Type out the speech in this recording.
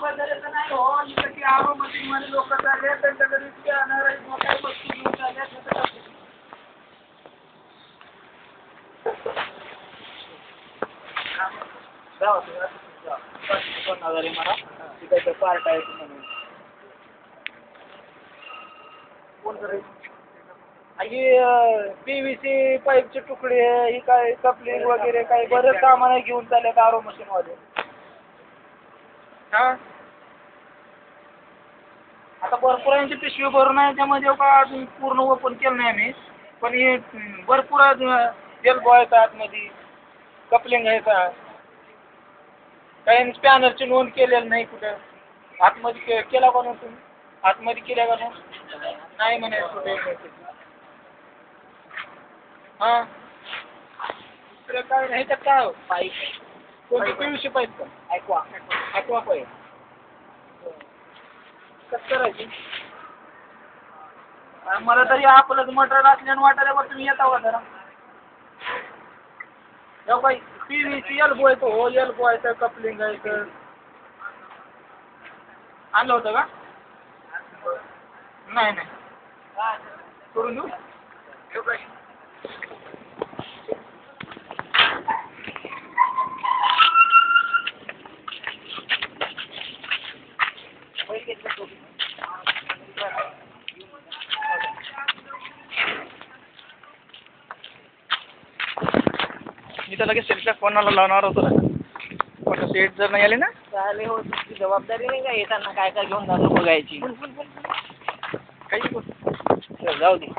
बदलायचं नाही हो. इकडची आरोमध्ये मध्ये लोक चालले त्यांच्याकडे इतके अनाराई मोठ्या वस्तू घेऊन चालल्या मला तिकडचं पार्ट आहे म्हणून कोण करायचं PVC पाईपचे तुकडे ही काय कपलिंग वगैरे काही बरेच सामान घेऊन चालले आरो मशीन मध्ये. हा आता भरपूर यांची पिशवी भरून आहे त्यामध्ये का अजून पूर्ण ओपन केलं नाही आम्ही पण हे भरपूर एल्बो आहेत आतमध्ये कपलिंग आहे का काही स्पॅनरची नोंद केलेलं नाही कुठं आतमध्ये केला का ना तुम्ही आतमध्ये केल्या का नाही म्हणे कुठे हां दुसरं काय नाही तर काय पाईप कोणती PVC पाईप का ॲक्वा पाईप कसं करायची मला तरी आपलं मटेरियल असल्यानं वाटायला बरं तुम्ही येता जरा जाऊ बाई PVC एल्बो आहे तो हो एल्बो आहे तर कपलिंग आहे तर आणलं होतं का नाही करून देऊ मी तर लगेच सेटच्या कोणाला लावणार होतो पण सेट जर नाही आले ना चालेल हो तुमची जबाबदारी नाही का येताना काय काय घेऊन जातो बघायची काही जाऊ दे